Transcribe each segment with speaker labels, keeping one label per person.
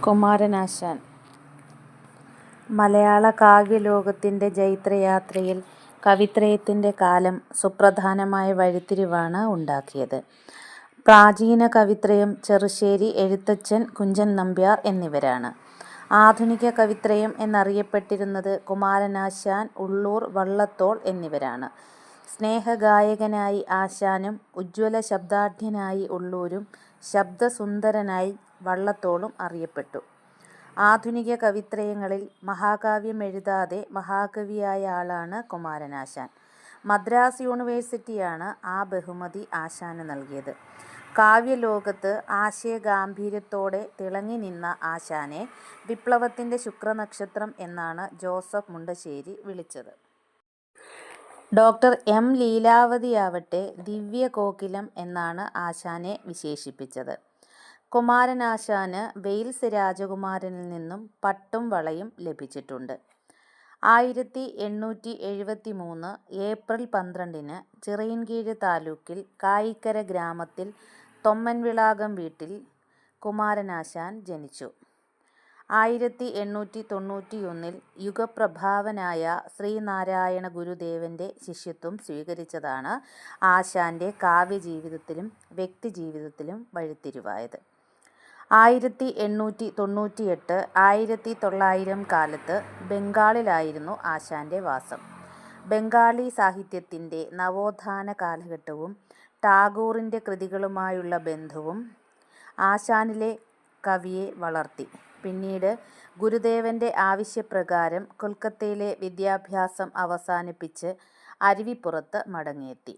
Speaker 1: കുമാരനാശാൻ മലയാള കാവ്യലോകത്തിൻ്റെ ജൈത്രയാത്രയിൽ കവിത്രയത്തിൻ്റെ കാലം സുപ്രധാനമായ വഴിത്തിരിവാണ് ഉണ്ടാക്കിയത്. പ്രാചീന കവിത്രയം ചെറുശ്ശേരി എഴുത്തച്ഛൻ, കുഞ്ചൻ നമ്പ്യാർ എന്നിവരാണ്. ആധുനിക കവിത്രയം എന്നറിയപ്പെട്ടിരുന്നത് കുമാരനാശാൻ, ഉള്ളൂർ, വള്ളത്തോൾ എന്നിവരാണ്. സ്നേഹഗായകനായി ആശാനും ഉജ്ജ്വല ശബ്ദാഢ്യനായി ഉള്ളൂരും ശബ്ദസുന്ദരനായി വള്ളത്തോളും അറിയപ്പെട്ടു. ആധുനിക കവിത്രയങ്ങളിൽ മഹാകാവ്യം എഴുതാതെ മഹാകവിയായ ആളാണ് കുമാരനാശാൻ. മദ്രാസ് യൂണിവേഴ്സിറ്റിയാണ് ആ ബഹുമതി ആശാന് നൽകിയത്. കാവ്യലോകത്ത് ആശയഗാംഭീര്യത്തോടെ തിളങ്ങി നിന്ന ആശാനെ വിപ്ലവത്തിൻ്റെ ശുക്രനക്ഷത്രം എന്നാണ് ജോസഫ് മുണ്ടശ്ശേരി വിളിച്ചത്. Doctor M. ലീലാവതിയാവട്ടെ ദിവ്യകോകിലം എന്നാണ് ആശാനെ വിശേഷിപ്പിച്ചത്. കുമാരനാശാന് വെയിൽസ് രാജകുമാരനിൽ നിന്നും പട്ടും വളയും ലഭിച്ചിട്ടുണ്ട്. 1873 ഏപ്രിൽ 12 ചിറയിൻകീഴ് താലൂക്കിൽ കായിക്കര ഗ്രാമത്തിൽ തൊമ്മൻവിളാകം വീട്ടിൽ കുമാരനാശാൻ ജനിച്ചു. 1891 യുഗപ്രഭാവനായ ശ്രീനാരായണ ഗുരുദേവൻ്റെ ശിഷ്യത്വം സ്വീകരിച്ചതാണ് ആശാൻ്റെ കാവ്യജീവിതത്തിലും വ്യക്തിജീവിതത്തിലും വഴിത്തിരിവായത്. 1898 1900 കാലത്ത് ബംഗാളിലായിരുന്നു ആശാൻ്റെ വാസം. ബംഗാളി സാഹിത്യത്തിൻ്റെ നവോത്ഥാന കാലഘട്ടവും ടാഗോറിൻ്റെ കൃതികളുമായുള്ള ബന്ധവും ആശാനിലെ കവിയെ വളർത്തി. പിന്നീട് ഗുരുദേവൻ്റെ ആവശ്യപ്രകാരം കൊൽക്കത്തയിലെ വിദ്യാഭ്യാസം അവസാനിപ്പിച്ച് അരുവിപ്പുറത്ത് മടങ്ങിയെത്തി.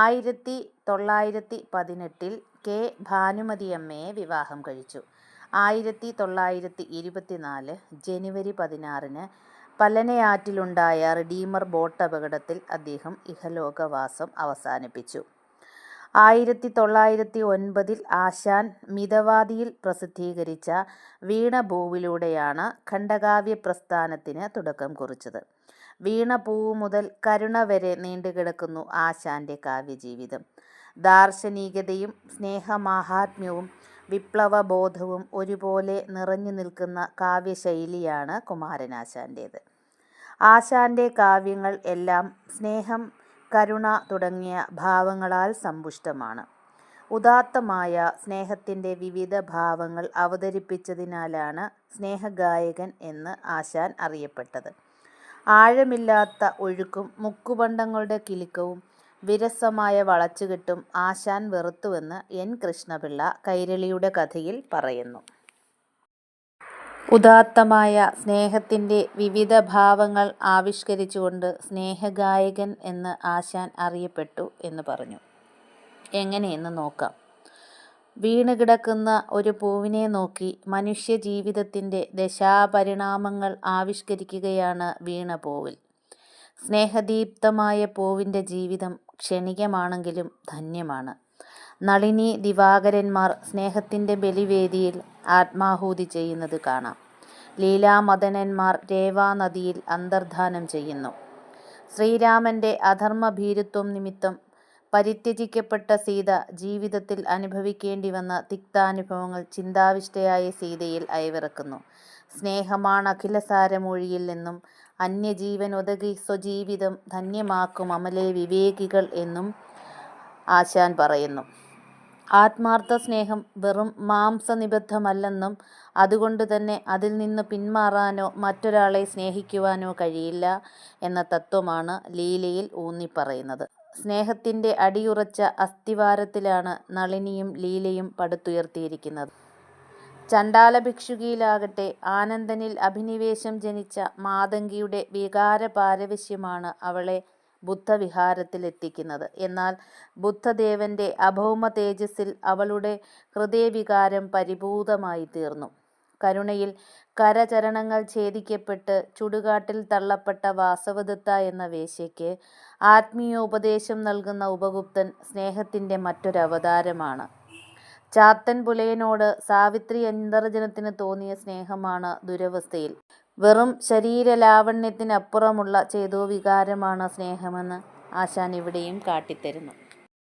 Speaker 1: 1918 കെ. ഭാനുമതിയമ്മയെ വിവാഹം കഴിച്ചു. 1924 ജനുവരി 16 പല്ലനയാറ്റിലുണ്ടായ റിഡീമർ ബോട്ട് അപകടത്തിൽ അദ്ദേഹം ഇഹലോകവാസം അവസാനിപ്പിച്ചു. 1909 ആശാൻ മിതവാദിയിൽ പ്രസിദ്ധീകരിച്ച വീണപൂവിലൂടെയാണ് ഖണ്ഡകാവ്യ പ്രസ്ഥാനത്തിന് തുടക്കം കുറിച്ചത്. വീണപൂവ് മുതൽ കരുണ വരെ നീണ്ടുകിടക്കുന്നു ആശാൻ്റെ കാവ്യജീവിതം. ദാർശനികതയും സ്നേഹമാഹാത്മ്യവും വിപ്ലവബോധവും ഒരുപോലെ നിറഞ്ഞു നിൽക്കുന്ന കാവ്യശൈലിയാണ് കുമാരനാശാൻ്റേത്. ആശാൻ്റെ കാവ്യങ്ങൾ എല്ലാം സ്നേഹം, കരുണ തുടങ്ങിയ ഭാവങ്ങളാൽ സമ്പുഷ്ടമാണ്. ഉദാത്തമായ സ്നേഹത്തിൻ്റെ വിവിധ ഭാവങ്ങൾ അവതരിപ്പിച്ചതിനാലാണ് സ്നേഹഗായകൻ എന്ന് ആശാൻ അറിയപ്പെട്ടത്. ആഴമില്ലാത്ത ഒഴുക്കും മുക്കുപണ്ടങ്ങളുടെ കിലുക്കവും വിരസമായ വളച്ചുകെട്ടും ആശാൻ വെറുത്തുവെന്ന് എൻ. കൃഷ്ണപിള്ള കൈരളിയുടെ കഥയിൽ പറയുന്നു. ഉദാത്തമായ സ്നേഹത്തിൻ്റെ വിവിധ ഭാവങ്ങൾ ആവിഷ്കരിച്ചുകൊണ്ട് സ്നേഹഗായകൻ എന്ന് ആശാൻ അറിയപ്പെട്ടു എന്ന് പറഞ്ഞു. എങ്ങനെയെന്ന് നോക്കാം. വീണുകിടക്കുന്ന ഒരു പൂവിനെ നോക്കി മനുഷ്യജീവിതത്തിൻ്റെ ദശാപരിണാമങ്ങൾ ആവിഷ്കരിക്കുകയാണ് വീണപൂവിൽ. സ്നേഹദീപ്തമായ പൂവിൻ്റെ ജീവിതം ക്ഷണികമാണെങ്കിലും ധന്യമാണ്. നളിനി ദിവാകരന്മാർ സ്നേഹത്തിൻ്റെ ബലിവേദിയിൽ ആത്മാഹൂതി ചെയ്യുന്നത് കാണാം. ലീലാമദനന്മാർ രേവാനദിയിൽ അന്തർധാനം ചെയ്യുന്നു. ശ്രീരാമൻ്റെ അധർമ്മഭീരുത്വം നിമിത്തം പരിത്യജിക്കപ്പെട്ട സീത ജീവിതത്തിൽ അനുഭവിക്കേണ്ടി വന്ന തിക്താനുഭവങ്ങൾ ചിന്താവിഷ്ടയായ സീതയിൽ അയവിറക്കുന്നു. സ്നേഹമാണ് അഖിലസാരമൊഴിയിൽ നിന്നും അന്യജീവൻ ഒതകി സ്വജീവിതം ധന്യമാക്കും അമലേ വിവേകികൾ എന്നും ആശാൻ പറയുന്നു. ആത്മാർത്ഥ സ്നേഹം വെറും മാംസനിബദ്ധമല്ലെന്നും അതുകൊണ്ട് തന്നെ അതിൽ നിന്ന് പിന്മാറാനോ മറ്റൊരാളെ സ്നേഹിക്കുവാനോ കഴിയില്ല എന്ന തത്വമാണ് ലീലയിൽ ഊന്നിപ്പറയുന്നത്. സ്നേഹത്തിൻ്റെ അടിയുറച്ച അസ്ഥിവാരത്തിലാണ് നളിനിയും ലീലയും പടുത്തുയർത്തിയിരിക്കുന്നത്. ചണ്ഡാല ഭിക്ഷുകിയിലാകട്ടെ ആനന്ദനിൽ അഭിനിവേശം ജനിച്ച മാതംഗിയുടെ വികാരപാരവശ്യമാണ് അവളെ ബുദ്ധവിഹാരത്തിലെത്തിക്കുന്നത്. എന്നാൽ ബുദ്ധദേവൻ്റെ അഭൗമ തേജസ്സിൽ അവളുടെ ഹൃദയവികാരം പരിഭൂതമായി തീർന്നു. കരുണയിൽ കരചരണങ്ങൾ ഛേദിക്കപ്പെട്ട് ചുടുകാട്ടിൽ തള്ളപ്പെട്ട വാസവദത്ത എന്ന വേശ്യയ്ക്ക് ആത്മീയോപദേശം നൽകുന്ന ഉപഗുപ്തൻ സ്നേഹത്തിൻ്റെ മറ്റൊരവതാരമാണ്. ചാത്തൻ പുലയനോട് സാവിത്രി അന്തർജനത്തിന് തോന്നിയ സ്നേഹമാണ് ദുരവസ്ഥയിൽ. വെറും ശരീരലാവണ്യത്തിനപ്പുറമുള്ള ചേതോവികാരമാണ് സ്നേഹമെന്ന് ആശാൻ ഇവിടെയും കാട്ടിത്തരുന്നു.